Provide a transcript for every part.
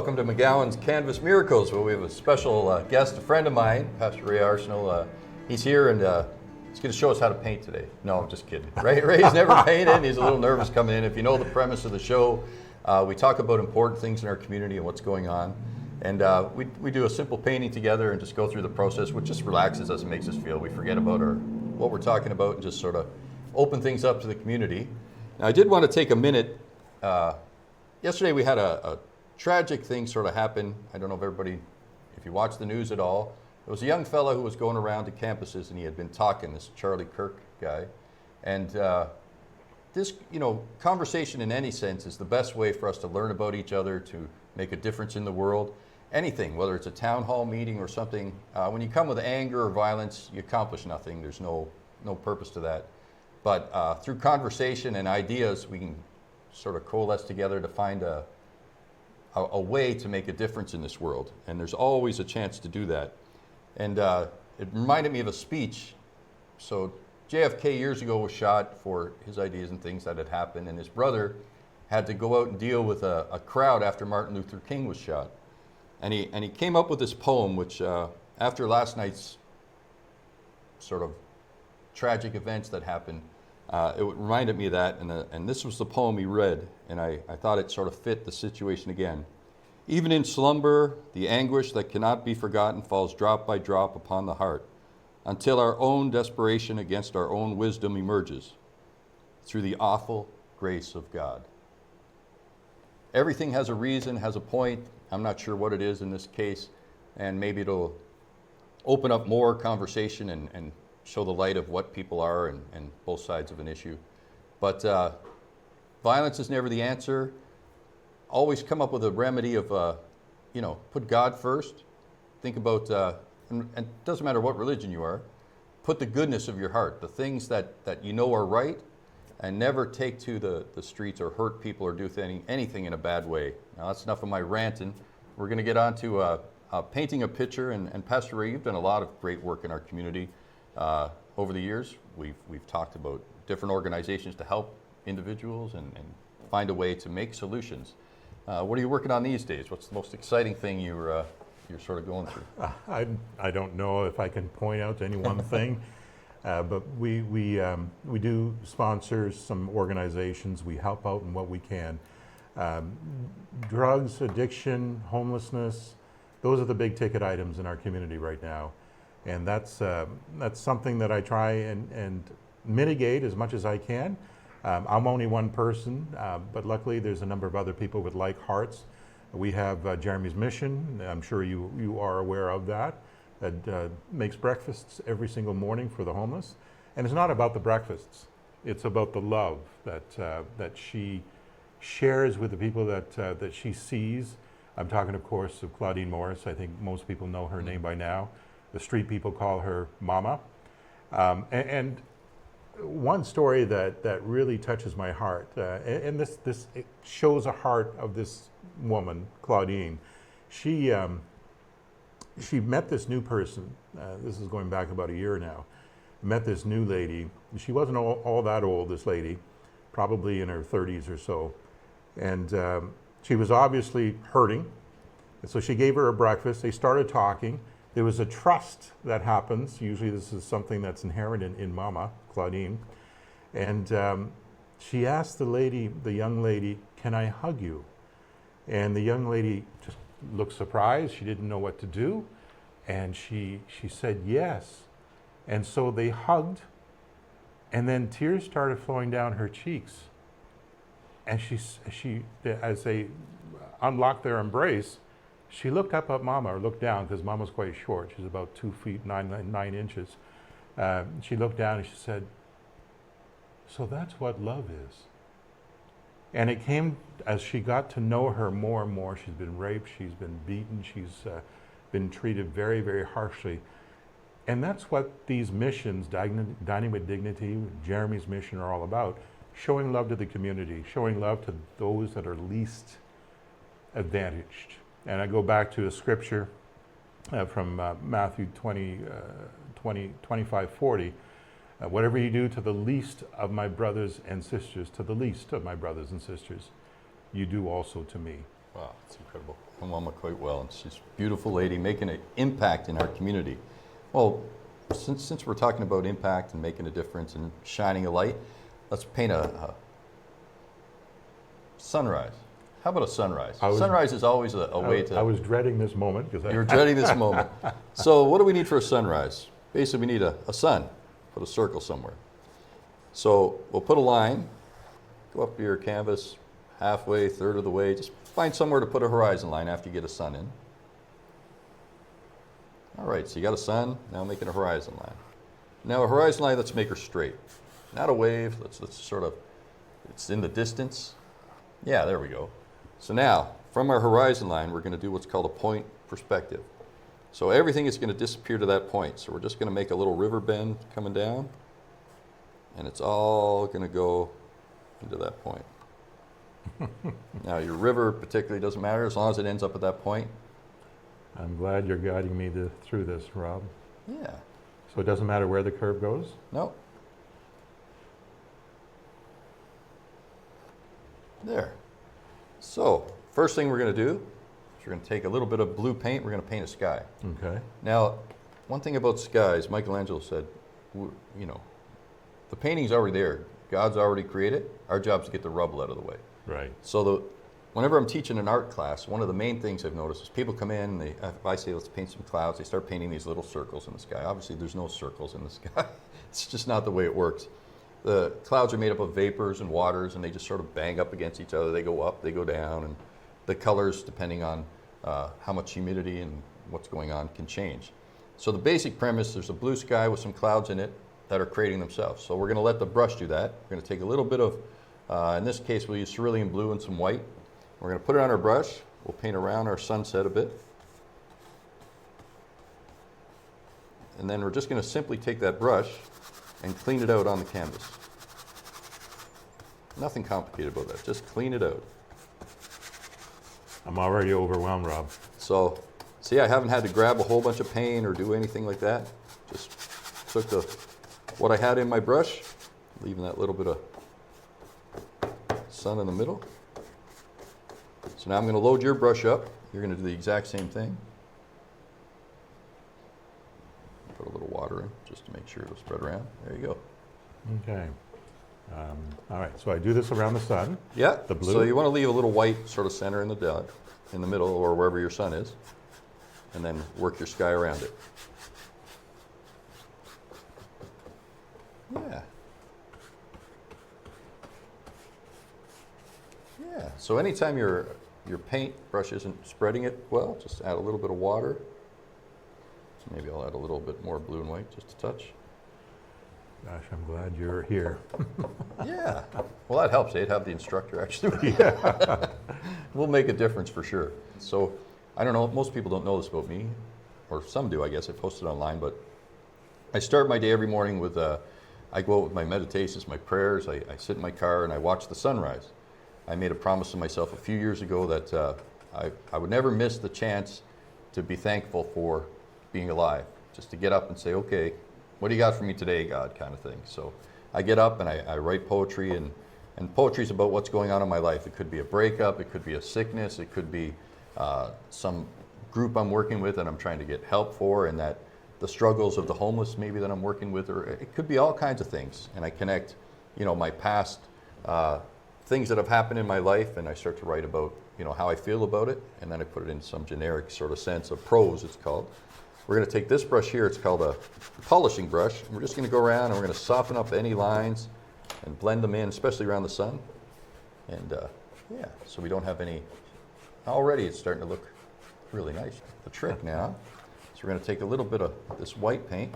Welcome to McGowan's Canvas Miracles, where we have a special guest, a friend of mine, Pastor Ray Arsenault. He's here and he's going to show us how to paint today. No, I'm just kidding. Ray's never painted and he's a little nervous coming in. If you know the premise of the show, we talk about important things in our community and what's going on. And we do a simple painting together and just go through the process, which just relaxes us and makes us feel we forget about what we're talking about and just sort of open things up to the community. Now, I did want to take a minute. Yesterday we had a tragic thing sort of happen. I don't know if you watch the news at all. There was a young fellow who was going around to campuses and he had been talking, this Charlie Kirk guy. And this, conversation in any sense is the best way for us to learn about each other, to make a difference in the world. Anything, whether it's a town hall meeting or something, when you come with anger or violence, you accomplish nothing. There's no purpose to that. But through conversation and ideas, we can sort of coalesce together to find a way to make a difference in this world. And there's always a chance to do that. And it reminded me of a speech. So JFK years ago was shot for his ideas and things that had happened, and his brother had to go out and deal with a crowd after Martin Luther King was shot. And he came up with this poem, which after last night's sort of tragic events that happened, it reminded me of that, and this was the poem he read, and I thought it sort of fit the situation again. Even in slumber, the anguish that cannot be forgotten falls drop by drop upon the heart, until our own desperation against our own wisdom emerges through the awful grace of God. Everything has a reason, has a point. I'm not sure what it is in this case, and maybe it'll open up more conversation and show the light of what people are and both sides of an issue. But violence is never the answer. Always come up with a remedy of, put God first. Think about, and it doesn't matter what religion you are, put the goodness of your heart, the things that you know are right, and never take to the streets or hurt people or do anything in a bad way. Now that's enough of my ranting. We're going to get on to painting a picture, and Pastor Ray, you've done a lot of great work in our community. Over the years, we've talked about different organizations to help individuals and find a way to make solutions. What are you working on these days? What's the most exciting thing you're sort of going through? I don't know if I can point out any one thing, but we do sponsor some organizations. We help out in what we can. Drugs, addiction, homelessness, those are the big ticket items in our community right now. And that's something that I try and mitigate as much as I can. I'm only one person, but luckily there's a number of other people with like hearts. We have Jeremy's Mission. I'm sure you are aware of that makes breakfasts every single morning for the homeless. And it's not about the breakfasts. It's about the love that she shares with the people that she sees. I'm talking, of course, of Claudine Morris. I think most people know her name by now. The street people call her Mama. And one story that really touches my heart, and this it shows a heart of this woman, Claudine. She met this new person. This is going back about a year now. Met this new lady. She wasn't all that old, this lady, probably in her 30s or so. And she was obviously hurting. And so she gave her a breakfast. They started talking. There was a trust that happens. Usually this is something that's inherent in Mama, Claudine. And she asked the young lady, "Can I hug you?" And the young lady just looked surprised. She didn't know what to do. And she said yes. And so they hugged. And then tears started flowing down her cheeks. And she as they unlocked their embrace, she looked up at Mama, or looked down, because Mama's quite short. She's about 2 feet 9 inches. She looked down and she said, "So that's what love is." And it came as she got to know her more and more. She's been raped, she's been beaten, she's been treated very, very harshly. And that's what these missions, Dining with Dignity, Jeremy's mission, are all about. Showing love to the community, showing love to those that are least advantaged. And I go back to a scripture from Matthew 25:40. Whatever you do to the least of my brothers and sisters, to the least of my brothers and sisters, you do also to me. Wow, it's incredible. I know Mama quite well, and she's a beautiful lady making an impact in our community. Well, since we're talking about impact and making a difference and shining a light, let's paint a sunrise. How about a sunrise? Sunrise is always a way to... I was dreading this moment because You're dreading this moment. So what do we need for a sunrise? Basically, we need a sun. Put a circle somewhere. So we'll put a line, go up to your canvas, halfway, third of the way. Just find somewhere to put a horizon line after you get a sun in. All right, so you got a sun, now making a horizon line. Now a horizon line, let's make her straight. Not a wave, let's sort of, it's in the distance. Yeah, there we go. So now, from our horizon line, we're going to do what's called a point perspective. So everything is going to disappear to that point. So we're just going to make a little river bend coming down, and it's all going to go into that point. Now your river particularly doesn't matter as long as it ends up at that point. I'm glad you're guiding me through this, Rob. Yeah. So it doesn't matter where the curve goes? No. There. So, first thing we're going to do is we're going to take a little bit of blue paint, we're going to paint a sky. Okay. Now, one thing about skies, Michelangelo said, you know, the painting's already there. God's already created. Our job is to get the rubble out of the way. Right. So whenever I'm teaching an art class, one of the main things I've noticed is people come in, if I say let's paint some clouds, they start painting these little circles in the sky. Obviously there's no circles in the sky. It's just not the way it works. The clouds are made up of vapors and waters, and they just sort of bang up against each other. They go up, they go down, and the colors, depending on how much humidity and what's going on, can change. So the basic premise, there's a blue sky with some clouds in it that are creating themselves. So we're going to let the brush do that. We're going to take a little bit of, in this case, we'll use cerulean blue and some white. We're going to put it on our brush. We'll paint around our sunset a bit. And then we're just going to simply take that brush and clean it out on the canvas. Nothing complicated about that, just clean it out. I'm already overwhelmed, Rob. So, see, I haven't had to grab a whole bunch of paint or do anything like that. Just took what I had in my brush, leaving that little bit of sun in the middle. So now I'm going to load your brush up. You're going to do the exact same thing. Put a little water in just to make sure it'll spread around. There you go. Okay. All right, so I do this around the sun. Yeah. The blue. So you want to leave a little white sort of center in the middle or wherever your sun is, and then work your sky around it. Yeah. Yeah. So anytime your paint brush isn't spreading it well, just add a little bit of water. So maybe I'll add a little bit more blue and white, just a touch. Gosh, I'm glad you're here. Yeah. Well, that helps. They'd have the instructor actually. Yeah. We'll make a difference for sure. So, I don't know, most people don't know this about me, or some do, I guess. I post it online, but I start my day every morning with, I go out with my meditations, my prayers. I sit in my car and I watch the sunrise. I made a promise to myself a few years ago that I would never miss the chance to be thankful for being alive. Just to get up and say, okay, what do you got for me today, God, kind of thing. So I get up and I write poetry, and poetry is about what's going on in my life. It could be a breakup, it could be a sickness, it could be some group I'm working with and I'm trying to get help for, and that the struggles of the homeless maybe that I'm working with, or it could be all kinds of things. And I connect, you know, my past things that have happened in my life, and I start to write about, you know, how I feel about it, and then I put it in some generic sort of sense of prose, it's called. We're going to take this brush here, it's called a polishing brush, and we're just going to go around and we're going to soften up any lines and blend them in, especially around the sun. And yeah, so we don't have any, already it's starting to look really nice. The trick now, so we're going to take a little bit of this white paint.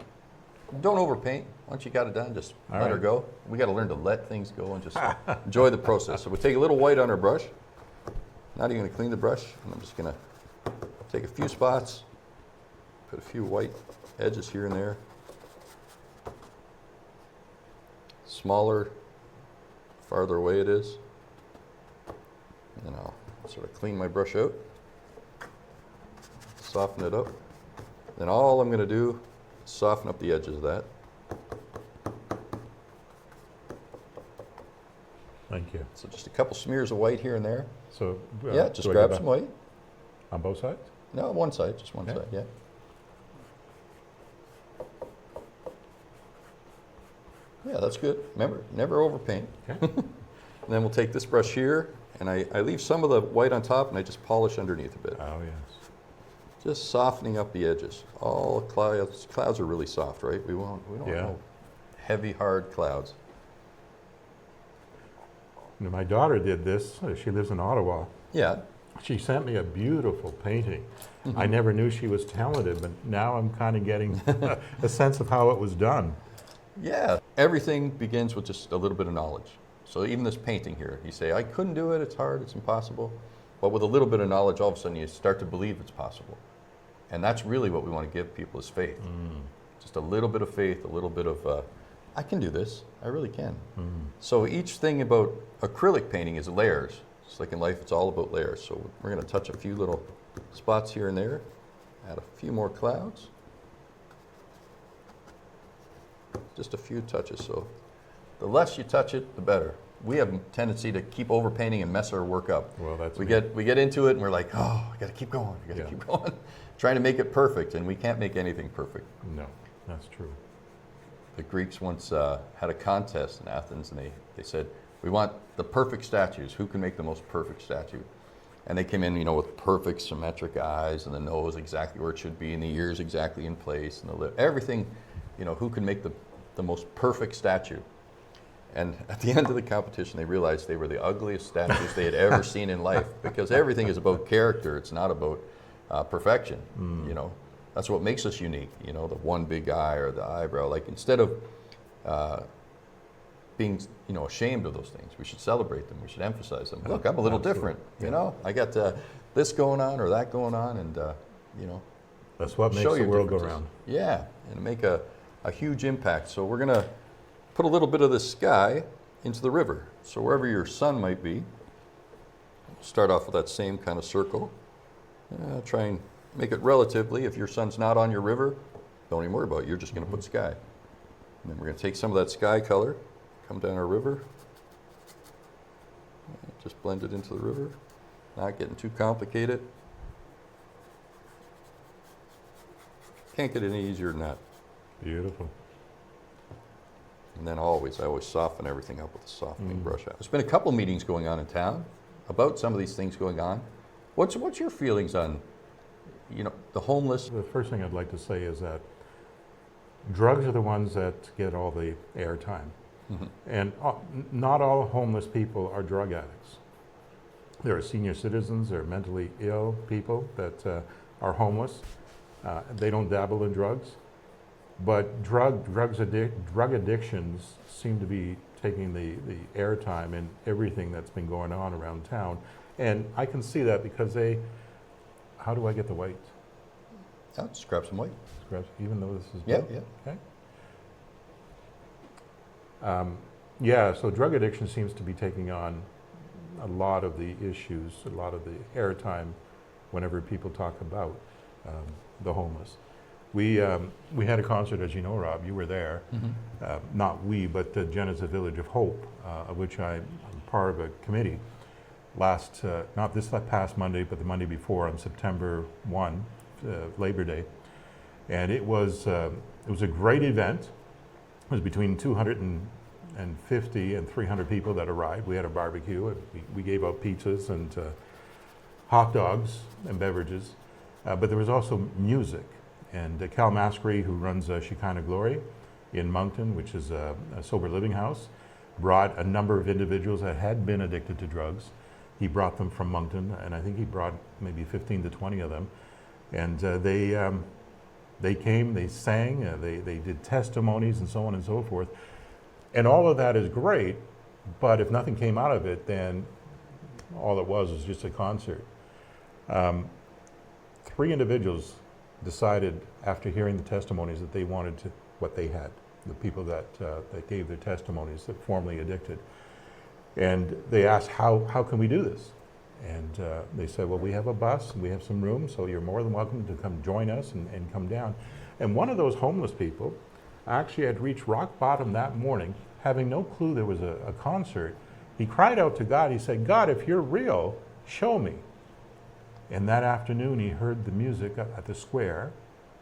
Don't overpaint. Once you got it done, just let her go. We got to learn to let things go and just enjoy the process. So we take a little white on our brush. Not even going to clean the brush, and I'm just going to take a few spots, put a few white edges here and there. Smaller, farther away it is. And then I'll sort of clean my brush out, soften it up. Then all I'm going to do is soften up the edges of that. Thank you. So just a couple smears of white here and there. So Yeah, just do I grab go some white. on both sides? No, one side, just one Okay. side, yeah. Yeah, that's good. Remember, never overpaint. Okay. And then we'll take this brush here, and I leave some of the white on top, and I just polish underneath a bit. Oh, yes. Just softening up the edges. All clouds are really soft, right? We don't want Yeah. no heavy, hard clouds. You know, my daughter did this. She lives in Ottawa. Yeah. She sent me a beautiful painting. Mm-hmm. I never knew she was talented, but now I'm kind of getting a sense of how it was done. Yeah. Everything begins with just a little bit of knowledge. So even this painting here, you say, I couldn't do it, it's hard, it's impossible. But with a little bit of knowledge, all of a sudden you start to believe it's possible. And that's really what we want to give people is faith. Just a little bit of faith, a little bit of, I can do this, I really can. So each thing about acrylic painting is layers. Just like in life, it's all about layers. So we're going to touch a few little spots here and there, add a few more clouds. Just a few touches. So the less you touch it, the better. We have a tendency to keep overpainting and mess our work up. Well, that's we me. get into it and we're like, oh, I got to keep going. I got to Yeah. keep going, trying to make it perfect, and we can't make anything perfect. No, that's true. The Greeks once had a contest in Athens, and they said, we want the perfect statues. Who can make the most perfect statue? And they came in, with perfect symmetric eyes, and the nose exactly where it should be, and the ears exactly in place, and the lip, everything. Who can make the most perfect statue? And at the end of the competition, they realized they were the ugliest statues they had ever seen in life, because everything is about character. It's not about perfection. That's what makes us unique. The one big eye or the eyebrow. Like, instead of being ashamed of those things, we should celebrate them. We should emphasize them. Look, I'm a little different. I got this going on or that going on, and That's what makes show the your world go differences. round. Yeah, and make a huge impact. So we're gonna put a little bit of the sky into the river. So wherever your sun might be, start off with that same kind of circle. Try and make it relatively. If your sun's not on your river, don't even worry about it. You're just gonna put sky. And then we're gonna take some of that sky color, come down our river, just blend it into the river, not getting too complicated. Can't get any easier than that. Beautiful. And then I always soften everything up with a softening brush. There's been a couple meetings going on in town about some of these things going on. What's your feelings on, the homeless? The first thing I'd like to say is that drugs are the ones that get all the airtime. And not all homeless people are drug addicts. There are senior citizens, there are mentally ill people that are homeless. They don't dabble in drugs. But drug addictions seem to be taking the airtime in everything that's been going on around town. And I can see that because how do I get the white? Just grab some white. Even though this is Yeah, blue? yeah. Okay. So drug addiction seems to be taking on a lot of the issues, a lot of the airtime whenever people talk about the homeless. We had a concert, as you know, Rob, you were there. Not we, but Genesis Village of Hope, of which I'm part of a committee. Not this past Monday, but the Monday before, on September 1, Labor Day. And it was a great event. It was between 250 and 300 people that arrived. We had a barbecue. We gave out pizzas and hot dogs and beverages. But there was also music. And Cal Maskery, who runs Shekinah Glory in Moncton, which is a sober living house, brought a number of individuals that had been addicted to drugs. He brought them from Moncton, and I think he brought maybe 15 to 20 of them. And they came, they sang, they did testimonies and so on and so forth. And all of that is great, but if nothing came out of it, then all it was just a concert. 3 individuals decided, after hearing the testimonies, that they wanted what they had, the people that gave their testimonies, that formerly addicted. And they asked, how can we do this? And they said, well, we have a bus, and we have some room, so you're more than welcome to come join us and come down. And one of those homeless people actually had reached rock bottom that morning, having no clue there was a concert, He cried out to God. He said, God, if you're real, show me. And that afternoon, he heard the music at the square.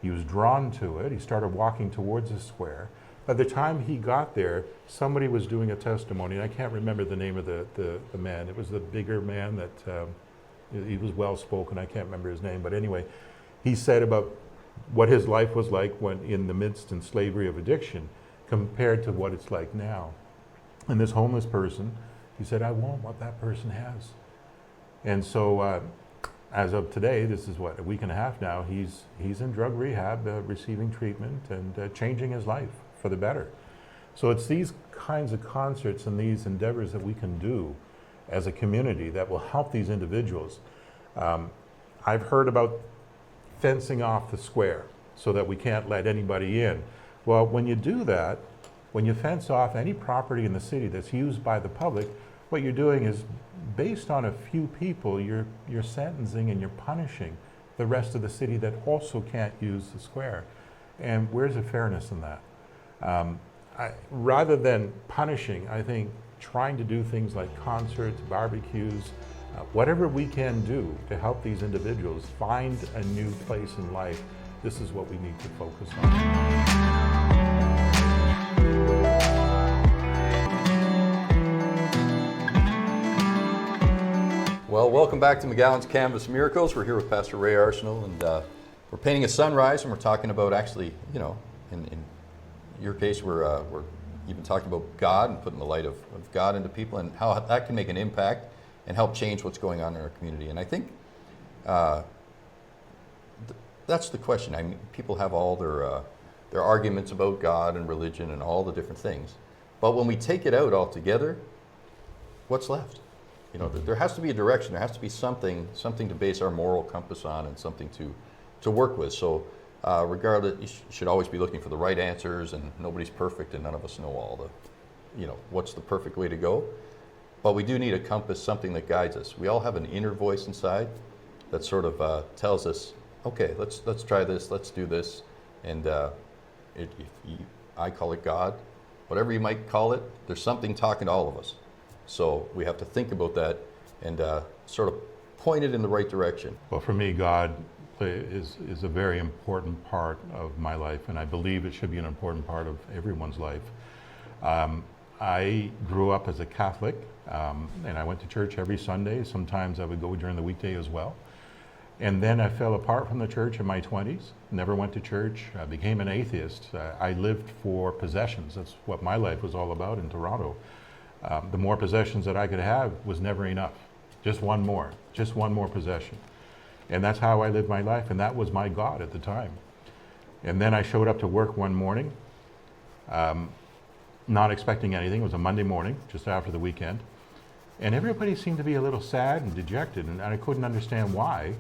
He was drawn to it. He started walking towards the square. By the time he got there, somebody was doing a testimony, and I can't remember the name of the man. It was the bigger man that, he was well-spoken. I can't remember his name. But anyway, he said about what his life was like when in the midst and slavery of addiction compared to what it's like now. And this homeless person, he said, I want what that person has. And so as of today, this is what, a week and a half now, he's in drug rehab, receiving treatment and changing his life for the better. So it's these kinds of concerts and these endeavors that we can do as a community that will help these individuals. I've heard about fencing off the square so that we can't let anybody in. Well, when you do that, when you fence off any property in the city that's used by the public, what you're doing is, based on a few people, you're sentencing and you're punishing the rest of the city that also can't use the square. And where's the fairness in that? Rather than punishing, I think trying to do things like concerts, barbecues, whatever we can do to help these individuals find a new place in life, this is what we need to focus on. Well, welcome back to McGowan's Canvas Miracles. We're here with Pastor Ray Arsenault, and we're painting a sunrise, and we're talking about actually, you know, in your case, we're even talking about God and putting the light of God into people and how that can make an impact and help change what's going on in our community. And I think that's the question. I mean, people have all their arguments about God and religion and all the different things. But when we take it out altogether, what's left? You know, there has to be a direction. There has to be something to base our moral compass on and something to work with. So regardless, you should always be looking for the right answers, and nobody's perfect and none of us know all the, you know, what's the perfect way to go. But we do need a compass, something that guides us. We all have an inner voice inside that sort of tells us, okay, let's try this, let's do this. And I call it God, whatever you might call it, there's something talking to all of us. So we have to think about that and sort of point it in the right direction. Well, for me, God is a very important part of my life, and I believe it should be an important part of everyone's life. I grew up as a Catholic, and I went to church every Sunday. Sometimes I would go during the weekday as well. And then I fell apart from the church in my 20s, never went to church, I became an atheist. I lived for possessions. That's what my life was all about in Toronto. The more possessions that I could have was never enough. Just one more possession. And that's how I lived my life, and that was my God at the time. And then I showed up to work one morning, not expecting anything. It was a Monday morning, just after the weekend. And everybody seemed to be a little sad and dejected, and I couldn't understand why.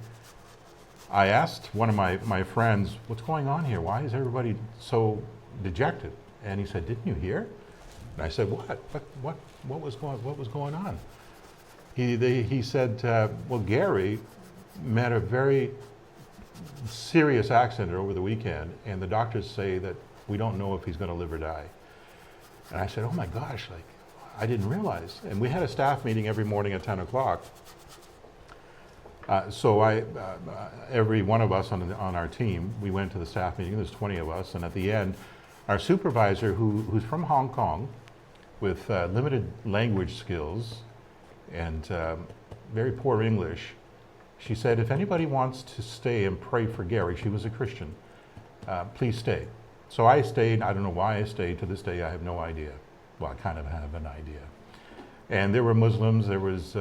I asked one of my friends, what's going on here? Why is everybody so dejected? And he said, didn't you hear? And I said, what was going on? He said, well, Gary met a very serious accident over the weekend, and the doctors say that we don't know if he's going to live or die. And I said, oh my gosh, like, I didn't realize. And we had a staff meeting every morning at 10 o'clock. So every one of us on our team, we went to the staff meeting. There's 20 of us, and at the end, our supervisor, who's from Hong Kong, with limited language skills and very poor English, she said, if anybody wants to stay and pray for Gary, she was a Christian, please stay. So I stayed. I don't know why I stayed. To this day, I have no idea. Well, I kind of have an idea. And there were Muslims, there was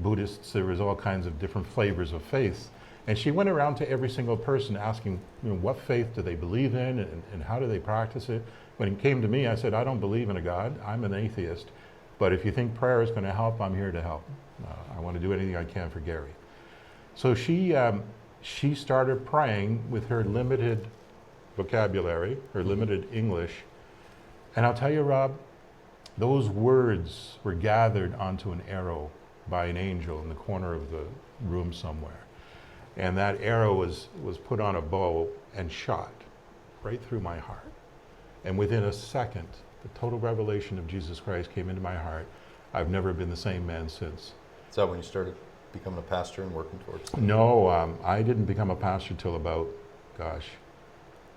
Buddhists, there was all kinds of different flavors of faith. And she went around to every single person asking, you know, what faith do they believe in and how do they practice it? When it came to me, I said, I don't believe in a God. I'm an atheist. But if you think prayer is going to help, I'm here to help. I want to do anything I can for Gary. So she started praying with her limited vocabulary, her limited English. And I'll tell you, Rob, those words were gathered onto an arrow by an angel in the corner of the room somewhere. And that arrow was put on a bow and shot right through my heart. And within a second, the total revelation of Jesus Christ came into my heart. I've never been the same man since. Is that when you started becoming a pastor and working towards it? No, I didn't become a pastor till about,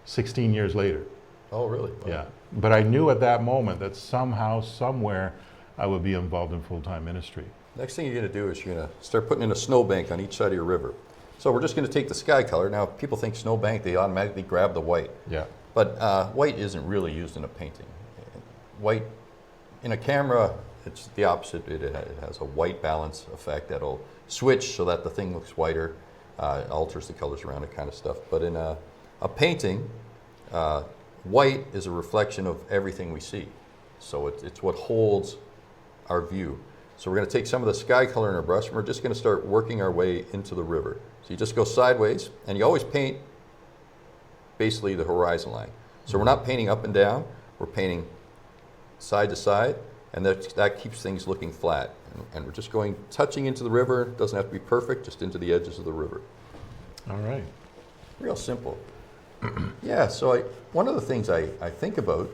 16 years later. Oh, really? Wow. Yeah. But I knew at that moment that somehow, somewhere, I would be involved in full-time ministry. Next thing you're going to do is you're going to start putting in a snowbank on each side of your river. So we're just going to take the sky color. Now, people think snowbank, they automatically grab the white. Yeah. But white isn't really used in a painting. White, in a camera, it's the opposite. It has a white balance effect that'll switch so that the thing looks whiter, alters the colors around it, kind of stuff. But in a painting, white is a reflection of everything we see. So it's what holds our view. So we're going to take some of the sky color in our brush, and we're just going to start working our way into the river. So you just go sideways, and you always paint basically the horizon line. So we're not painting up and down, we're painting side to side, and that keeps things looking flat. And we're just going, touching into the river. Doesn't have to be perfect, just into the edges of the river. All right. Real simple. Yeah, so one of the things I think about,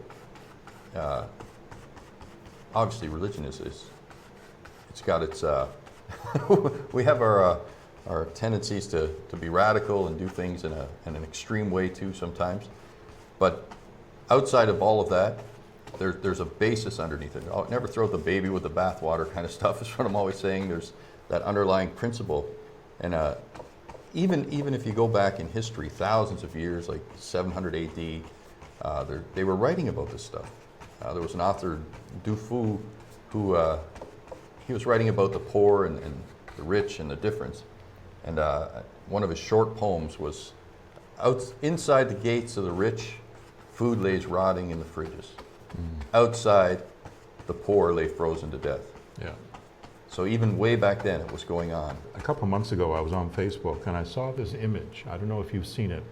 obviously religion is it's got its, we have our tendencies to be radical and do things in an extreme way too sometimes. But outside of all of that, there's a basis underneath it. I'll never throw the baby with the bathwater kind of stuff is what I'm always saying. There's that underlying principle. And even if you go back in history, thousands of years, like 700 AD, they were writing about this stuff. There was an author, Du Fu, who he was writing about the poor and the rich and the difference. And one of his short poems was, inside the gates of the rich, food lays rotting in the fridges. Outside, the poor lay frozen to death. Yeah. So even way back then, it was going on. A couple months ago, I was on Facebook, and I saw this image. I don't know if you've seen it.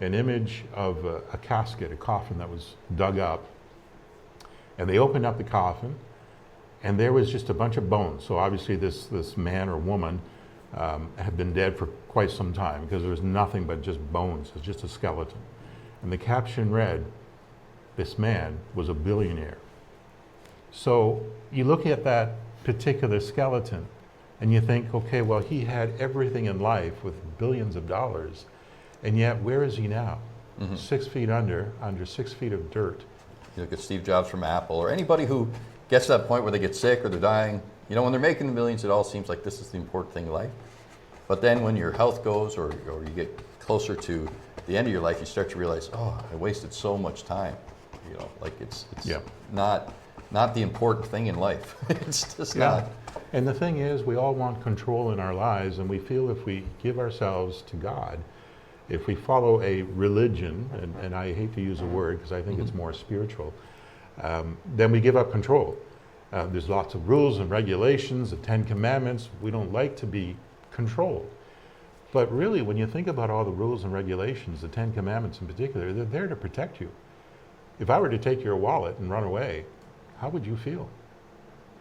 An image of a casket, a coffin that was dug up. And they opened up the coffin, and there was just a bunch of bones. So obviously this man or woman had been dead for quite some time, because there was nothing but just bones. It's just a skeleton. And the caption read, "This man was a billionaire." So you look at that particular skeleton and you think, okay, well, he had everything in life with billions of dollars, and yet where is he now? 6 feet under 6 feet of dirt. You look at Steve Jobs from Apple, or anybody who gets to that point where they get sick or they're dying. You know, when they're making the millions, it all seems like this is the important thing in life. But then when your health goes, or you get closer to the end of your life, you start to realize, oh, I wasted so much time. You know, like it's Yeah. not the important thing in life. It's just not. And the thing is, we all want control in our lives, and we feel if we give ourselves to God, if we follow a religion, and I hate to use a word because I think it's more spiritual, then we give up control. There's lots of rules and regulations, the 10 Commandments. We don't like to be controlled. But really, when you think about all the rules and regulations, the 10 Commandments in particular, they're there to protect you. If I were to take your wallet and run away, how would you feel?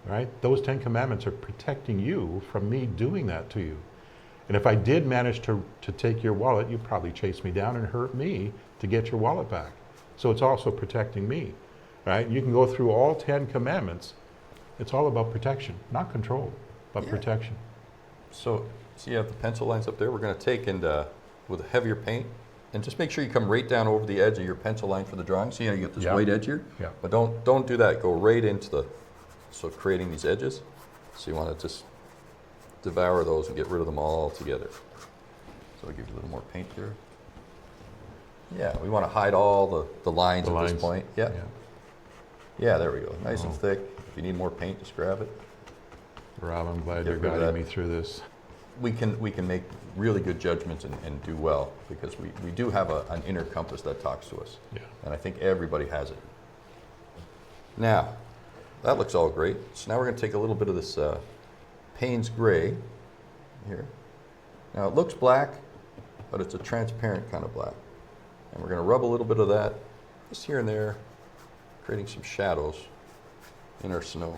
Right? Those 10 Commandments are protecting you from me doing that to you. And if I did manage to take your wallet, you'd probably chase me down and hurt me to get your wallet back. So it's also protecting me. Right? You can go through all 10 Commandments. It's all about protection, not control, but protection. So you have the pencil lines up there. We're going to take and with a heavier paint, and just make sure you come right down over the edge of your pencil line for the drawing. See how you get this white edge here? Yeah. But don't do that. Go right into so creating these edges. So you want to just devour those and get rid of them all together. So I'll give you a little more paint there. Yeah, we want to hide all the lines at this point. Yeah. Yeah, there we go. Nice and thick. If you need more paint, just grab it. Rob, I'm glad you're guiding me through this. We can make really good judgments and do well, because we do have an inner compass that talks to us. Yeah. And I think everybody has it. Now, that looks all great. So now we're going to take a little bit of this Payne's Gray here. Now it looks black, but it's a transparent kind of black. And we're going to rub a little bit of that just here and there, creating some shadows in our snow.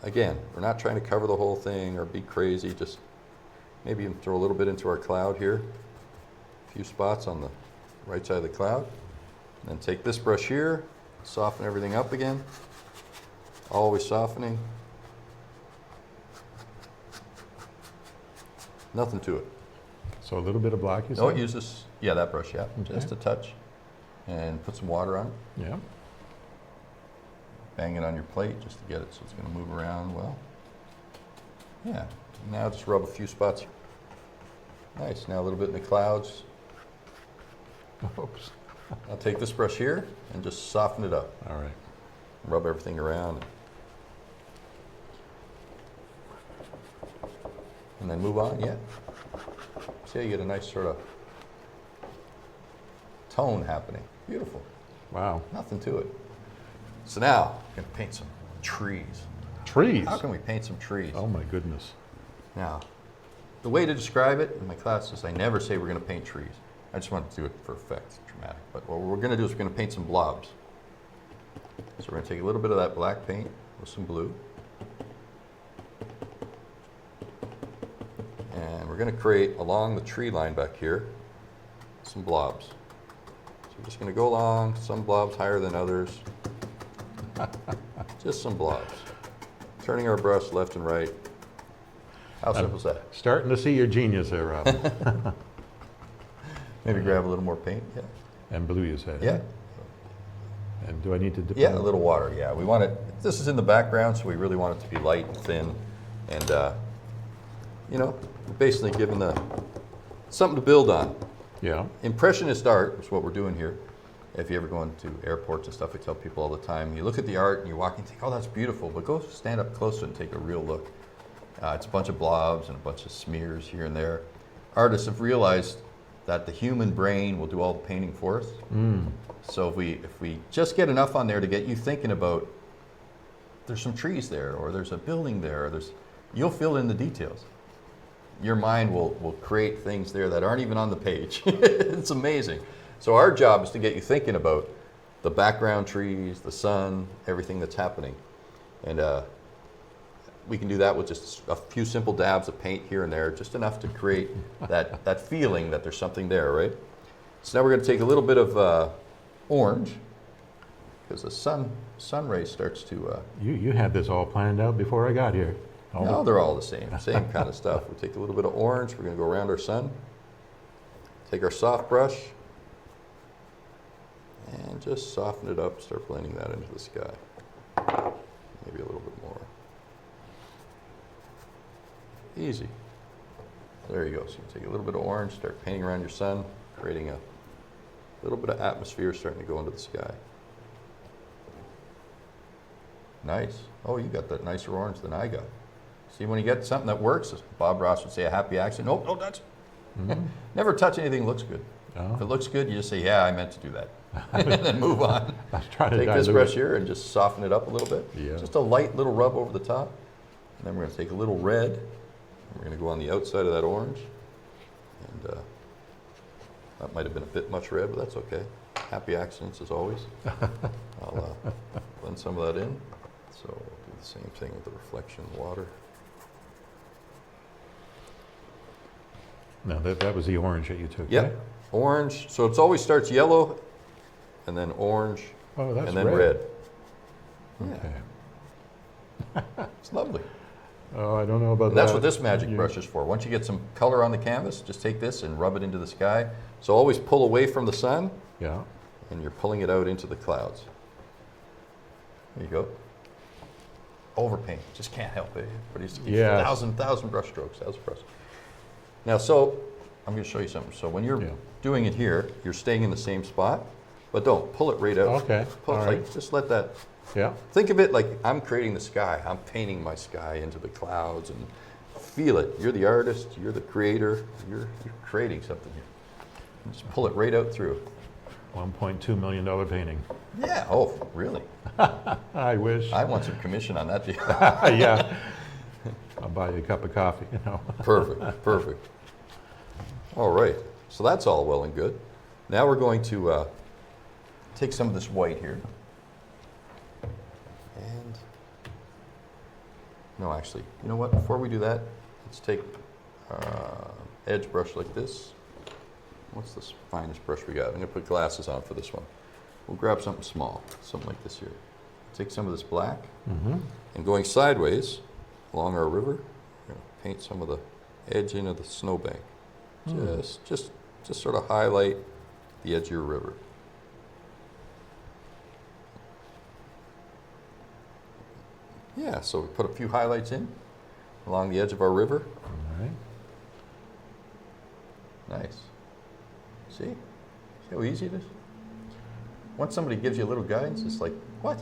Again, we're not trying to cover the whole thing or be crazy, just maybe even throw a little bit into our cloud here. A few spots on the right side of the cloud. And then take this brush here, soften everything up again. Always softening. Nothing to it. So a little bit of black, you said? Don't use this, yeah, that brush, yeah, Okay. just a touch. And put some water on it. Yeah. Bang it on your plate just to get it so it's going to move around well. Yeah, now just rub a few spots. Nice, now a little bit in the clouds. Oops. I'll take this brush here and just soften it up. All right. Rub everything around. And then move on, yeah. See how you get a nice sort of tone happening. Beautiful, Wow. nothing to it. So now, I'm gonna paint some trees. Trees. How can we paint some trees? Oh my goodness. Now, the way to describe it in my class is I never say we're gonna paint trees. I just want to do it for effect, dramatic. But what we're gonna do is we're gonna paint some blobs. So we're gonna take a little bit of that black paint with some blue. And we're gonna create along the tree line back here, some blobs. So we're just gonna go along, some blobs higher than others. Just some blobs. Turning our brush left and right. How simple is that? Starting to see your genius there, Rob. Maybe grab a little more paint, yeah. And blue, you said? Yeah, And do I need to dip yeah, it? a little water, yeah. We want it, this is in the background, so we really want it to be light and thin. And, you know, we're basically giving something to build on. Yeah. Impressionist art is what we're doing here. If you ever go into airports and stuff, I tell people all the time, you look at the art and you walk and think, oh, that's beautiful, but go stand up closer and take a real look. It's a bunch of blobs and a bunch of smears here and there. Artists have realized that the human brain will do all the painting for us. So if we just get enough on there to get you thinking about, there's some trees there, or there's a building there, or you'll fill in the details. Your mind will create things there that aren't even on the page. It's amazing. So our job is to get you thinking about the background trees, the sun, everything that's happening. And we can do that with just a few simple dabs of paint here and there, just enough to create that feeling that there's something there, right? So now we're going to take a little bit of orange, because the sun ray starts to... You had this all planned out before I got here. No, they're all the same kind of stuff. We'll take a little bit of orange, we're going to go around our sun, take our soft brush, and just soften it up, start blending that into the sky. Maybe a little bit more. Easy. There you go. So you take a little bit of orange, start painting around your sun, creating a little bit of atmosphere starting to go into the sky. Nice. Oh, you got that nicer orange than I got. See, when you get something that works, as Bob Ross would say, a happy accident. Nope, don't touch it. Never touch anything that looks good. Oh. If it looks good, you just say, yeah, I meant to do that. And then move on. I was trying to Take this dilute brush it. here and just soften it up a little bit. Yeah. Just a light little rub over the top. And then we're going to take a little red. And we're going to go on the outside of that orange. And that might have been a bit much red, but that's okay. Happy accidents as always. I'll blend some of that in. So we'll do the same thing with the reflection of the water. No, that was the orange that you took. Yep. right? Orange. So it always starts yellow, and then orange, Oh, that's and then red. red. Yeah, Okay. it's lovely. Oh, I don't know about And that. that's what this magic You- brush is for. Once you get some color on the canvas, just take this and rub it into the sky. So always pull away from the sun, Yeah. and you're pulling it out into the clouds. There you go. Overpaint, just can't help it. But it's Yes. thousand brush strokes, thousand brush. Now, so I'm going to show you something. So when you're Yeah. doing it here, you're staying in the same spot, but don't pull it right out. Okay, Pull, all like, right. just let that. Yeah. Think of it like I'm creating the sky. I'm painting my sky into the clouds, and feel it. You're the artist. You're the creator. You're creating something here. And just pull it right out through. $1.2 million painting. Yeah. Oh, really? I wish. I want some commission on that deal. Yeah. I'll buy you a cup of coffee, you know. Perfect, perfect. All right, so that's all well and good. Now we're going to take some of this white here. And, no, actually, you know what? Before we do that, let's take edge brush like this. What's the finest brush we got? I'm going to put glasses on for this one. We'll grab something small, something like this here. take some of this black, Mm-hmm. and going sideways along our river, we're going to paint some of the edge into the snowbank. Just sort of highlight the edge of your river. Yeah, so we put a few highlights in along the edge of our river. All right. Nice. See how easy it is? Once somebody gives you a little guidance, it's like, what?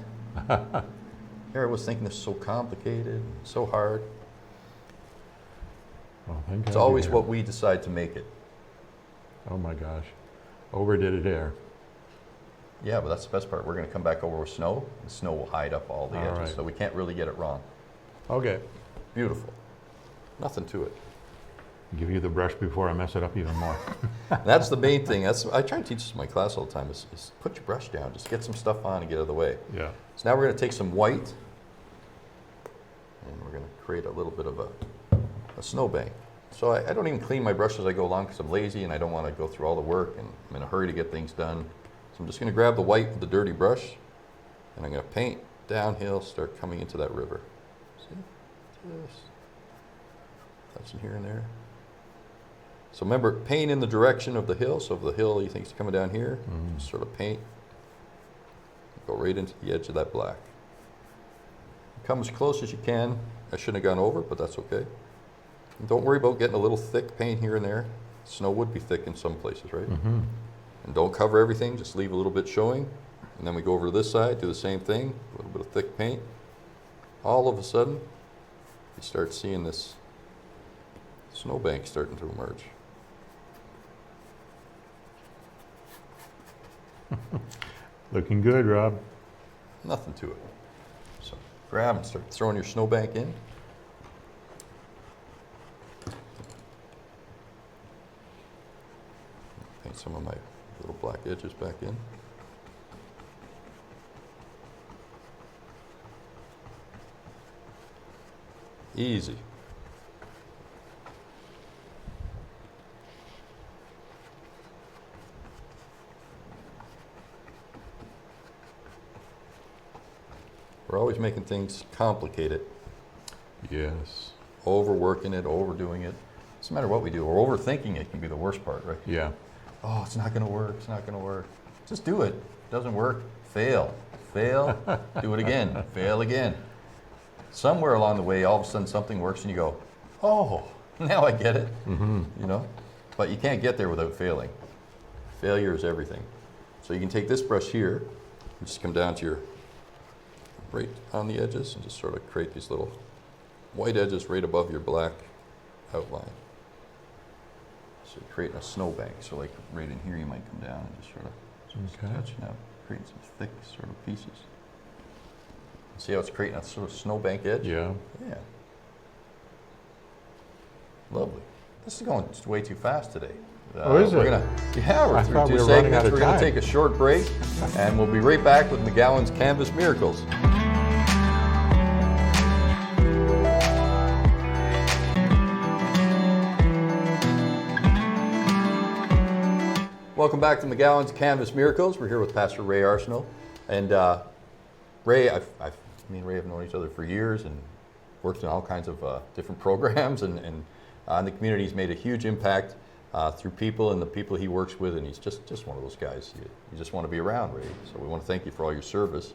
Here I was thinking this is so complicated, so hard. Well, thank It's God always you're what here. we decide to make it. Oh my gosh. Overdid it there. Yeah, but that's the best part. We're going to come back over with snow. The snow will hide up all the All edges, right. so we can't really get it wrong. Okay. Beautiful. Nothing to it. Give you the brush before I mess it up even more. That's the main thing. I try to teach this in my class all the time is put your brush down. Just get some stuff on and get out of the way. Yeah. So now we're going to take some white and we're going to create a little bit of a snowbank. So I don't even clean my brush as I go along because I'm lazy and I don't want to go through all the work and I'm in a hurry to get things done. So I'm just going to grab the white with the dirty brush and I'm going to paint downhill, start coming into that river. See? Just touching here and there. So remember, paint in the direction of the hill. So if the hill you think is coming down here, just sort of paint. Go right into the edge of that black. Come as close as you can. I shouldn't have gone over, but that's okay. And don't worry about getting a little thick paint here and there. Snow would be thick in some places, right? Mm-hmm. And don't cover everything, just leave a little bit showing. And then we go over to this side, do the same thing, a little bit of thick paint. All of a sudden, you start seeing this snowbank starting to emerge. Looking good, Rob. Nothing to it. So grab and start throwing your snowbank in. Paint some of my little black edges back in. Easy. We're always making things complicated, Yes. overworking it, overdoing it. Doesn't matter what we do, or overthinking it can be the worst part, right? Yeah. Oh, it's not going to work, it's not going to work. Just do it. Doesn't work, fail. Fail, do it again, fail again. Somewhere along the way, all of a sudden something works and you go, oh, now I get it, you know? But you can't get there without failing. Failure is everything. So you can take this brush here, and just come down to your, right on the edges, and just sort of create these little white edges right above your black outline. So you're creating a snowbank. So like right in here, you might come down and just sort of Okay. touching out, creating some thick sort of pieces. See how it's creating a sort of snowbank edge? Yeah. Yeah. Lovely. This is going way too fast today. Oh, is we're it? We're I through thought two we were running out segments. of We're going to time. take a short break, and we'll be right back with McGowan's Canvas Miracles. Welcome back to McGowan's Canvas Miracles. We're here with Pastor Ray Arsenault. And Ray, me and Ray have known each other for years and worked in all kinds of different programs and the community. He's made a huge impact through people and the people he works with, and he's just one of those guys. You just want to be around, Ray. So we want to thank you for all your service.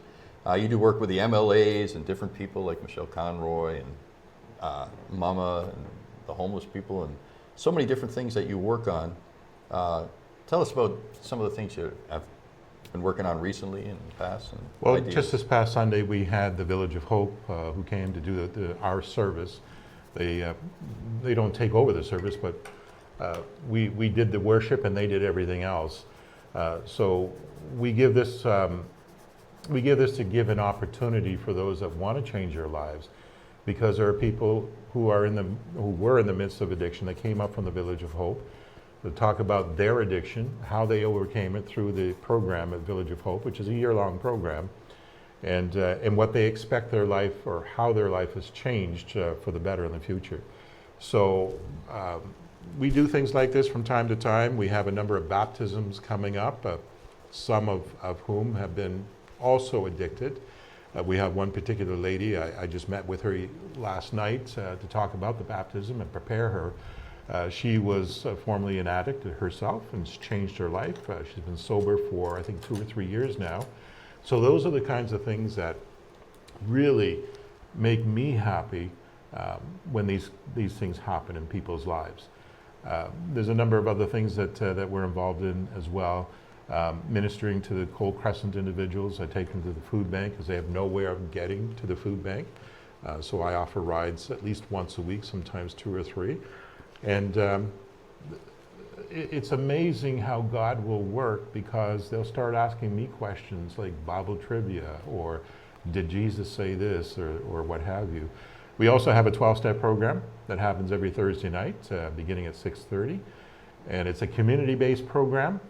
You do work with the MLAs and different people like Michelle Conroy and Mama and the homeless people and so many different things that you work on. Tell us about some of the things you have been working on recently and in the past. And Well, ideas. just this past Sunday, we had the Village of Hope who came to do our service. They don't take over the service, but we did the worship and they did everything else. So we give this to give an opportunity for those that want to change their lives, because there are people who were in the midst of addiction that came up from the Village of Hope to talk about their addiction, how they overcame it through the program at Village of Hope, which is a year-long program, and what they expect their life or how their life has changed for the better in the future. So we do things like this from time to time. We have a number of baptisms coming up, some of whom have been also addicted. We have one particular lady, I just met with her last night to talk about the baptism and prepare her. She was formerly an addict herself, and it's changed her life. She's been sober for, I think, 2 or 3 years now. So those are the kinds of things that really make me happy when these things happen in people's lives. There's a number of other things that we're involved in as well. Ministering to the Cold Crescent individuals. I take them to the food bank because they have no way of getting to the food bank. So I offer rides at least once a week, sometimes 2 or 3. And it's amazing how God will work, because they'll start asking me questions like Bible trivia, or did Jesus say this, or what have you. We also have a 12-step program that happens every Thursday night, beginning at 6:30. And it's a community-based program.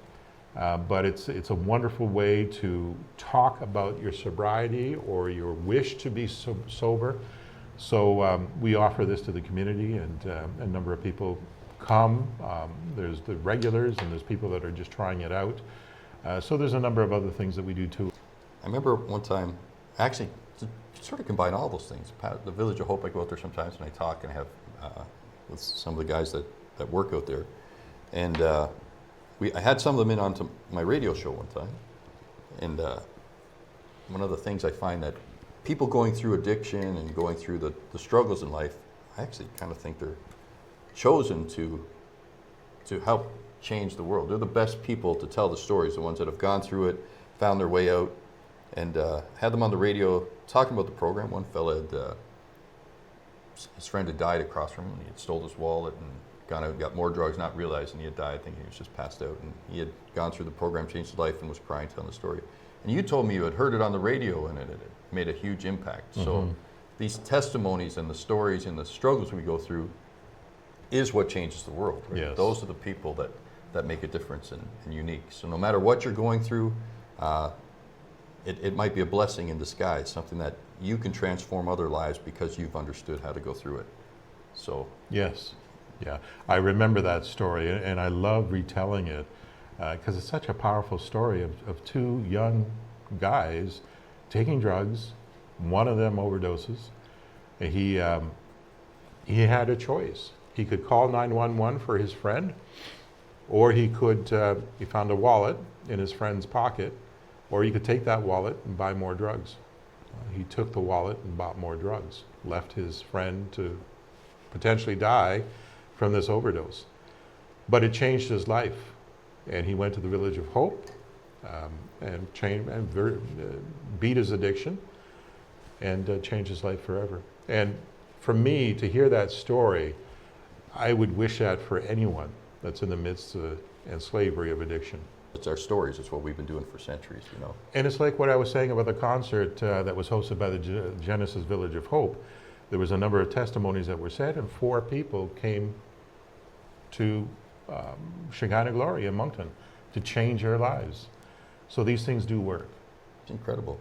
But it's a wonderful way to talk about your sobriety or your wish to be sober. So we offer this to the community, and a number of people come. There's the regulars, and there's people that are just trying it out. So there's a number of other things that we do too. I remember one time, actually, to sort of combine all those things. The Village of Hope, I go out there sometimes and I talk and have with some of the guys that work out there. And I had some of them in onto my radio show one time, and one of the things I find that people going through addiction and going through the struggles in life, I actually kind of think they're chosen to help change the world. They're the best people to tell the stories, the ones that have gone through it, found their way out, and had them on the radio talking about the program. One fella had, his friend had died across from him, and he had stole his wallet and gone out and got more drugs, not realizing he had died, thinking he was just passed out. And he had gone through the program, changed his life, and was crying, telling the story. And you told me you had heard it on the radio, and it made a huge impact. Mm-hmm. So these testimonies and the stories and the struggles we go through is what changes the world. Right? Yes. Those are the people that make a difference and unique. So no matter what you're going through, it might be a blessing in disguise, something that you can transform other lives because you've understood how to go through it. So yes. Yeah, I remember that story, and I love retelling it because it's such a powerful story of 2 young guys taking drugs. One of them overdoses. He had a choice. He could call 911 for his friend, or he found a wallet in his friend's pocket, or he could take that wallet and buy more drugs. He took the wallet and bought more drugs, left his friend to potentially die from this overdose. But it changed his life, and he went to the Village of Hope and beat his addiction and changed his life forever. And for me to hear that story, I would wish that for anyone that's in the midst and slavery of addiction. It's our stories. It's what we've been doing for centuries, you know. And it's like what I was saying about the concert that was hosted by the Genesis Village of Hope. There was a number of testimonies that were said, and 4 people came to Shekinah Glory in Moncton to change their lives. So these things do work. It's incredible.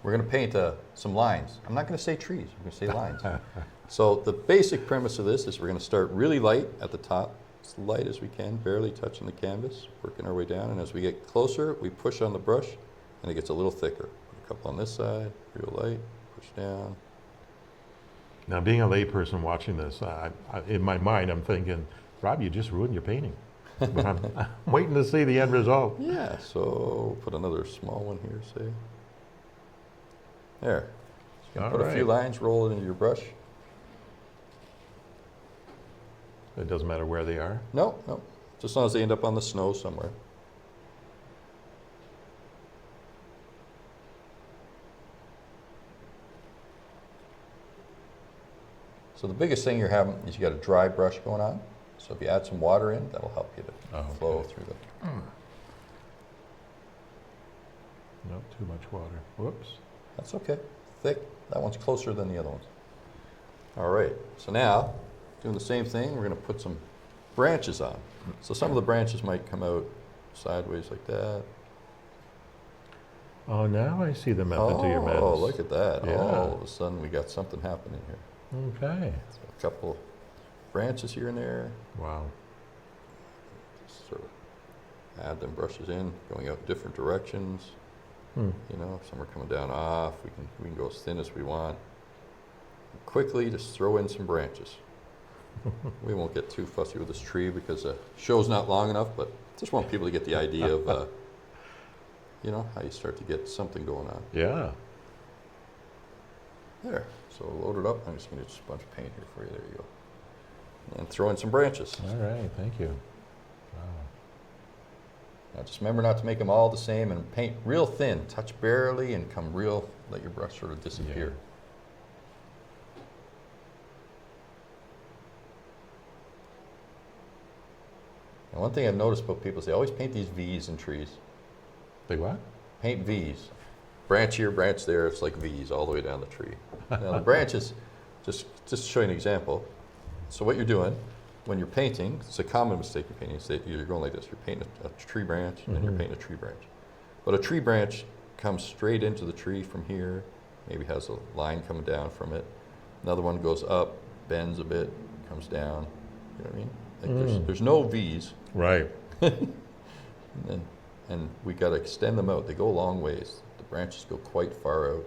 We're going to paint some lines. I'm not going to say trees. I'm going to say lines. So the basic premise of this is we're going to start really light at the top, as light as we can, barely touching the canvas, working our way down. And as we get closer, we push on the brush, and it gets a little thicker. Put a couple on this side, real light, push down. Now, being a layperson watching this, in my mind, I'm thinking, Rob, you just ruined your painting. But I'm waiting to see the end result. Yeah, so put another small one here, say. There. So put a few lines, roll it into your brush. It doesn't matter where they are? No. Just as long as they end up on the snow somewhere. So the biggest thing you're having is you got a dry brush going on. So if you add some water in, that'll help you to flow through the... Not too much water. Whoops. That's okay. Thick. That one's closer than the other ones. All right. So now, doing the same thing, we're going to put some branches on. So some of the branches might come out sideways like that. Oh, now I see the method to your madness. Oh, look at that. Yeah. All of a sudden, we got something happening here. Okay. So a couple branches here and there. Wow. Just sort of add them brushes in, going out in different directions. You know, if some are coming down off, we can go as thin as we want. Quickly, just throw in some branches. We won't get too fussy with this tree because the show's not long enough, but just want people to get the idea of, you know, how you start to get something going on. Yeah. There. So load it up. I'm just going to just a bunch of paint here for you. There you go. And throw in some branches. All right, thank you. Wow. Now just remember not to make them all the same and paint real thin. Touch barely and come real, let your brush sort of disappear. And one thing I've noticed about people is they always paint these V's in trees. They what? Paint V's. Branch here, branch there, it's like V's all the way down the tree. Now the branches, just to show you an example. So what you're doing, when you're painting, it's a common mistake you're painting, is that you're going like this. You're painting a tree branch, and then you're painting a tree branch. But a tree branch comes straight into the tree from here, maybe has a line coming down from it. Another one goes up, bends a bit, comes down. You know what I mean? Like there's no V's. Right. And we got to extend them out. They go a long ways. The branches go quite far out.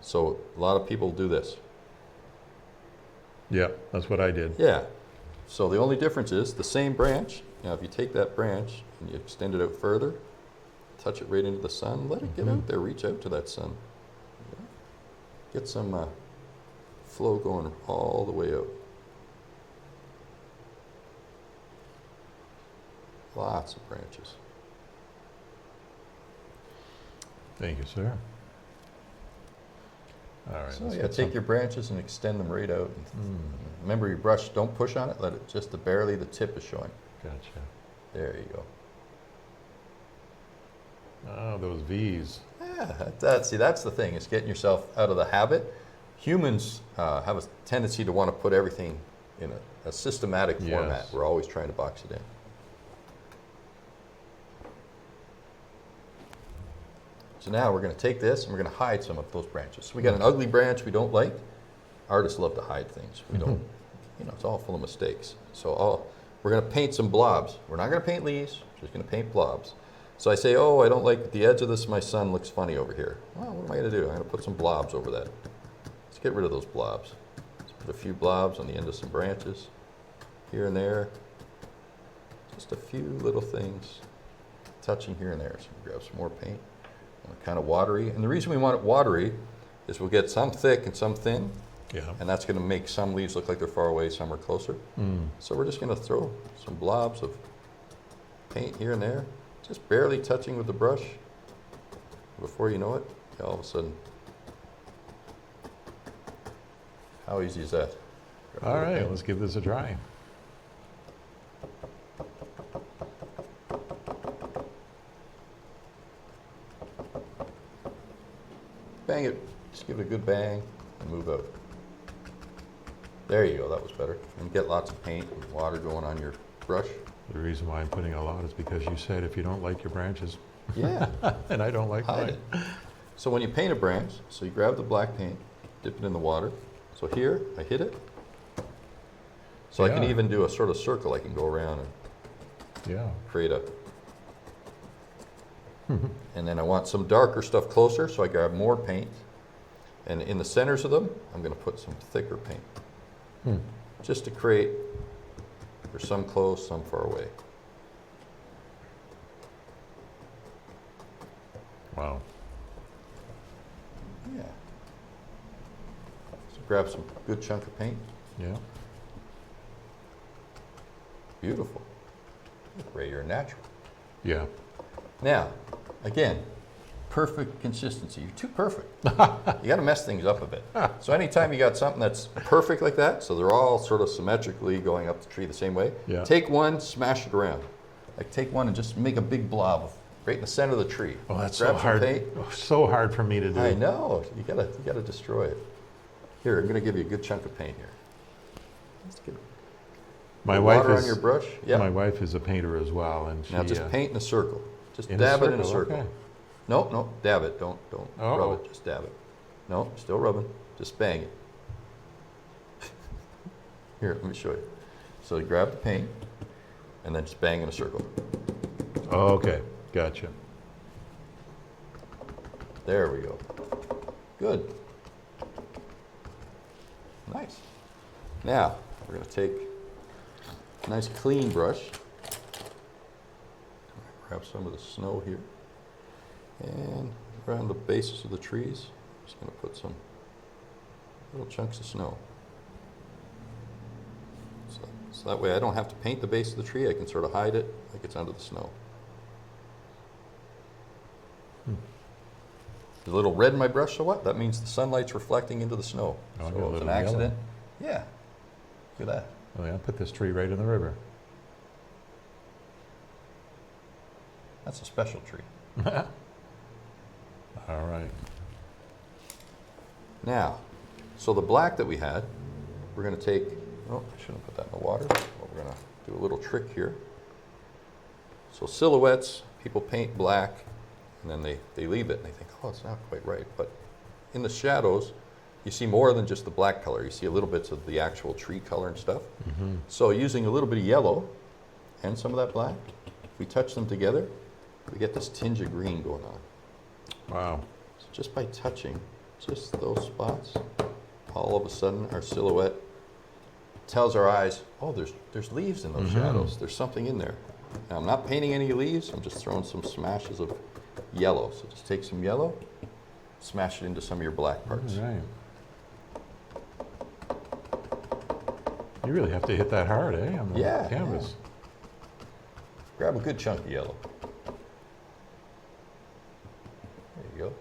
So a lot of people do this. Yeah, that's what I did. Yeah. So the only difference is the same branch. Now, if you take that branch and you extend it out further, touch it right into the sun, let it get out there, reach out to that sun. Get some flow going all the way out. Lots of branches. Thank you, sir. All right. So let's yeah, get take some- your branches and extend them right out. Remember your brush, don't push on it, let it just barely the tip is showing. Gotcha. There you go. Oh, those V's. Yeah, see, that's the thing, is getting yourself out of the habit. Humans have a tendency to want to put everything in a systematic format. Yes. We're always trying to box it in. So now we're going to take this and we're going to hide some of those branches. So we got an ugly branch we don't like. Artists love to hide things. We don't, you know, it's all full of mistakes. So we're going to paint some blobs. We're not going to paint leaves, we're just going to paint blobs. So I say, oh, I don't like the edge of this, my sun looks funny over here. Well, what am I going to do? I'm going to put some blobs over that. Let's get rid of those blobs. Let's put a few blobs on the end of some branches, here and there. Just a few little things touching here and there. So we'll grab some more paint. Kind of watery. And the reason we want it watery is we'll get some thick and some thin. Yeah. And that's going to make some leaves look like they're far away, some are closer. So we're just going to throw some blobs of paint here and there, just barely touching with the brush. Before you know it, all of a sudden, how easy is that? All right, let's give this a try. Bang it, just give it a good bang and move out. There you go, that was better. And you get lots of paint and water going on your brush. The reason why I'm putting a lot is because you said if you don't like your branches, Yeah, and I don't like hide mine. it. So when you paint a branch, so you grab the black paint, dip it in the water. So here, I hit it. So I can Yeah. even do a sort of circle. I can go around and Yeah. create a... And then I want some darker stuff closer, so I grab more paint. And in the centers of them, I'm going to put some thicker paint. Just to create, there's some close, some far away. Wow. Yeah. So grab some good chunk of paint. Yeah. Beautiful. Ray, you're natural. Yeah. Now, again, perfect consistency. You're too perfect. You got to mess things up a bit. So anytime you got something that's perfect like that, so they're all sort of symmetrically going up the tree the same way, Yeah. take one, smash it around. Like take one and just make a big blob right in the center of the tree. Oh, that's Grab so some hard. paint. So hard for me to do. I know. You gotta destroy it. Here, I'm gonna give you a good chunk of paint here. Let's get My wife water is on your brush. Yeah. My wife is a painter as well, and she Now just paint in a circle. Just in dab it in a circle. Okay. No, dab it. Don't Uh-oh. rub it. Just dab it. No, still rubbing. Just bang it. Here, let me show you. So you grab the paint and then just bang in a circle. Oh, okay, gotcha. There we go. Good. Nice. Now, we're going to take a nice clean brush. Grab some of the snow here. And around the bases of the trees, I'm just going to put some little chunks of snow. So that way I don't have to paint the base of the tree. I can sort of hide it like it's under the snow. There's a little red in my brush, so what? That means the sunlight's reflecting into the snow. Oh, I got a So it's little an accident. yellow. Yeah. Look at that. Oh yeah, put this tree right in the river. That's a special tree. All right. Now, so the black that we had, we're going to take, oh, I shouldn't put that in the water, but we're going to do a little trick here. So silhouettes, people paint black, and then they leave it, and they think, oh, it's not quite right. But in the shadows, you see more than just the black color. You see a little bits of the actual tree color and stuff. Mm-hmm. So using a little bit of yellow and some of that black, if we touch them together, we get this tinge of green going on. Wow. So just by touching just those spots, all of a sudden our silhouette tells our eyes, oh, there's leaves in those Mm-hmm. shadows. There's something in there. Now I'm not painting any leaves, I'm just throwing some smashes of yellow. So just take some yellow, smash it into some of your black parts. All right. You really have to hit that hard, eh? On the Yeah, canvas. Grab a good chunk of yellow. There you go.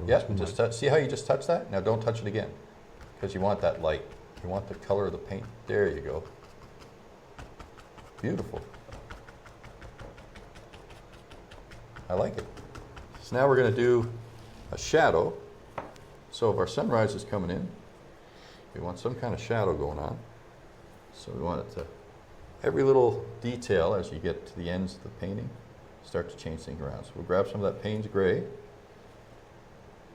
Oh, Yep, too just much. touch. See how you just touched that? Now don't touch it again, because you want that light. You want the color of the paint. There you go. Beautiful. I like it. So now we're going to do a shadow. So if our sunrise is coming in, we want some kind of shadow going on. So we want it to, every little detail as you get to the ends of the painting, start to change things around. So we'll grab some of that Payne's gray,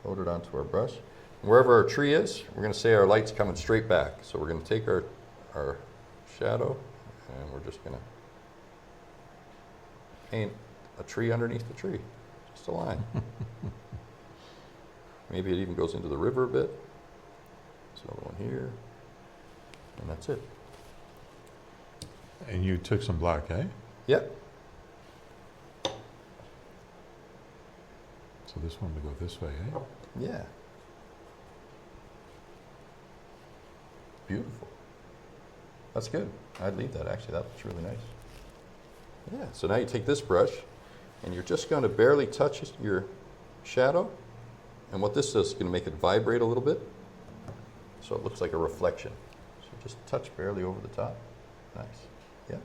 load it onto our brush. And wherever our tree is, we're going to say our light's coming straight back. So we're going to take our shadow and we're just going to paint a tree underneath the tree. Just a line. Maybe it even goes into the river a bit. There's another one here. And that's it. And you took some black, eh? Yep. So this one would go this way, eh? Yeah. Beautiful. That's good. I'd leave that actually. That looks really nice. Yeah. So now you take this brush and you're just going to barely touch your shadow. And what this does is going to make it vibrate a little bit. So it looks like a reflection. So just touch barely over the top. Nice. Yeah.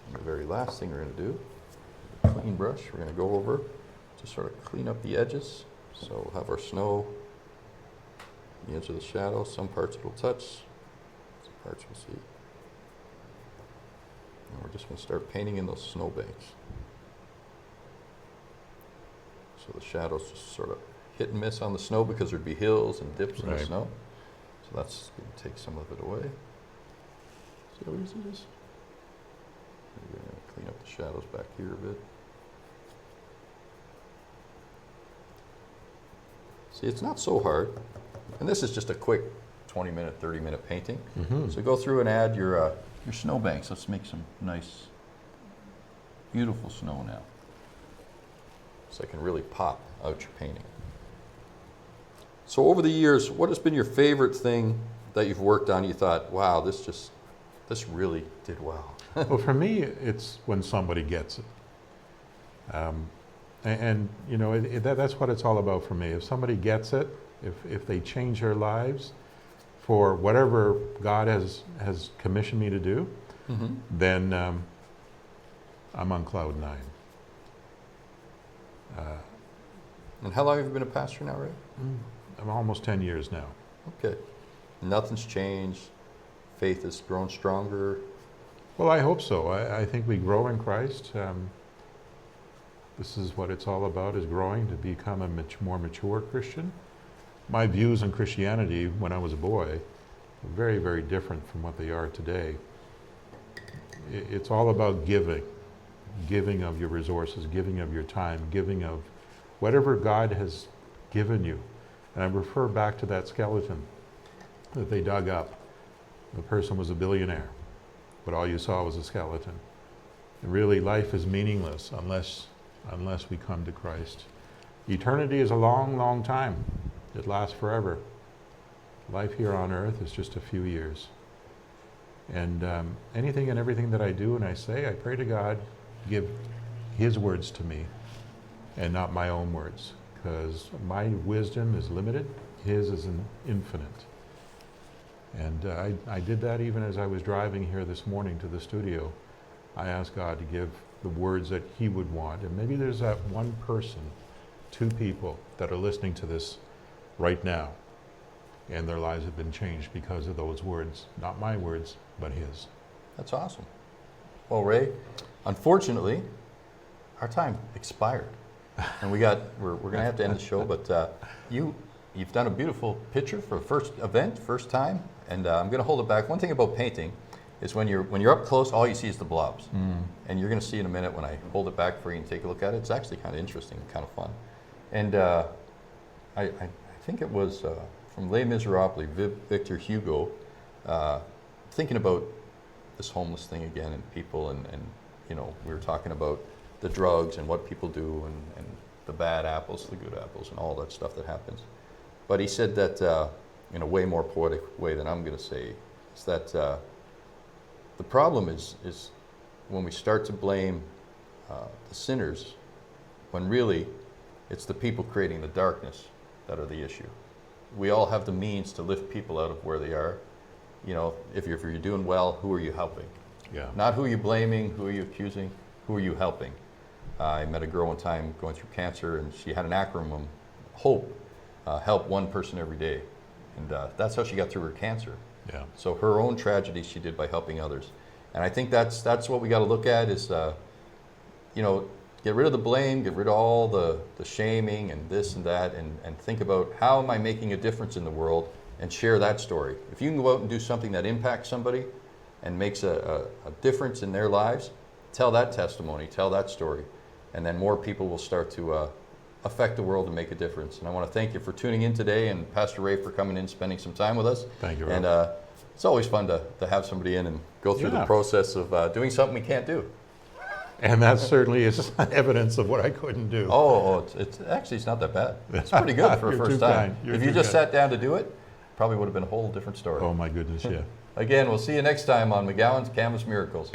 And the very last thing we're going to do, clean brush, we're going to go over, just sort of clean up the edges. So we'll have our snow, the edge of the shadow, some parts it'll touch, some parts we'll see. And we're just going to start painting in those snow banks. So the shadows just sort of hit and miss on the snow because there'd be hills and dips in the Right. snow. So that's going to take some of it away. See how easy it is? We're going to clean up the shadows back here a bit. See, it's not so hard. And this is just a quick 20-minute, 30-minute painting. Mm-hmm. So go through and add your snow banks. Let's make some nice, beautiful snow now. So I can really pop out your painting. So over the years, what has been your favorite thing that you've worked on? You thought, wow, this really did well. Well, for me, it's when somebody gets it. And you know, that's what it's all about for me. If somebody gets it, if they change their lives for whatever God has commissioned me to do, Mm-hmm. then I'm on cloud nine. And how long have you been a pastor now, Ray? I'm almost 10 years now. Okay. Nothing's changed. Faith has grown stronger. Well, I hope so. I think we grow in Christ. This is what it's all about, is growing to become a more mature Christian. My views on Christianity when I was a boy very, very different from what they are today. It's all about giving of your resources, giving of your time, giving of whatever God has given you. And I refer back to that skeleton that they dug up. The person was a billionaire, but all you saw was a skeleton. And really, life is meaningless unless we come to Christ. Eternity is a long, long time. It lasts forever. Life here on earth is just a few years. And anything and everything that I do and I say, I pray to God, give His words to me and not my own words, because my wisdom is limited, His is infinite. And I did that even as I was driving here this morning to the studio. I asked God to give the words that He would want. And maybe there's that one person, two people that are listening to this right now, and their lives have been changed because of those words. Not my words, but His. That's awesome. Well, Ray, unfortunately, our time expired. And we're going to have to end the show, but you've done a beautiful picture for first event, first time, and I'm going to hold it back. One thing about painting is when you're up close, all you see is the blobs. And you're going to see in a minute when I hold it back for you and take a look at it. It's actually kind of interesting, kind of fun. And I think it was from Les Miserables, Victor Hugo, thinking about this homeless thing again and people and you know, we were talking about the drugs and what people do and the bad apples, the good apples, and all that stuff that happens. But he said that in a way more poetic way than I'm going to say, is that the problem is when we start to blame the sinners, when really it's the people creating the darkness that are the issue. We all have the means to lift people out of where they are. You know, if you're doing well, who are you helping? Yeah. Not who are you blaming, who are you accusing, who are you helping? I met a girl one time going through cancer, and she had an acronym, HOPE, help one person every day. And that's how she got through her cancer. Yeah. So her own tragedy she did by helping others. And I think that's what we got to look at is, you know, get rid of the blame, get rid of all the shaming and this and that, and think about how am I making a difference in the world and share that story. If you can go out and do something that impacts somebody and makes a difference in their lives, tell that testimony, tell that story, and then more people will start to affect the world and make a difference. And I want to thank you for tuning in today, and Pastor Ray for coming in, spending some time with us. Thank you, Rob. And it's always fun to have somebody in and go through the process of doing something we can't do. And that certainly is evidence of what I couldn't do. Oh, it's actually, it's not that bad. It's pretty good for a You're first too time. kind. You're If you too just kind. sat down to do it, probably would have been a whole different story. Oh my goodness, yeah. Again, we'll see you next time on McGowan's Canvas Miracles.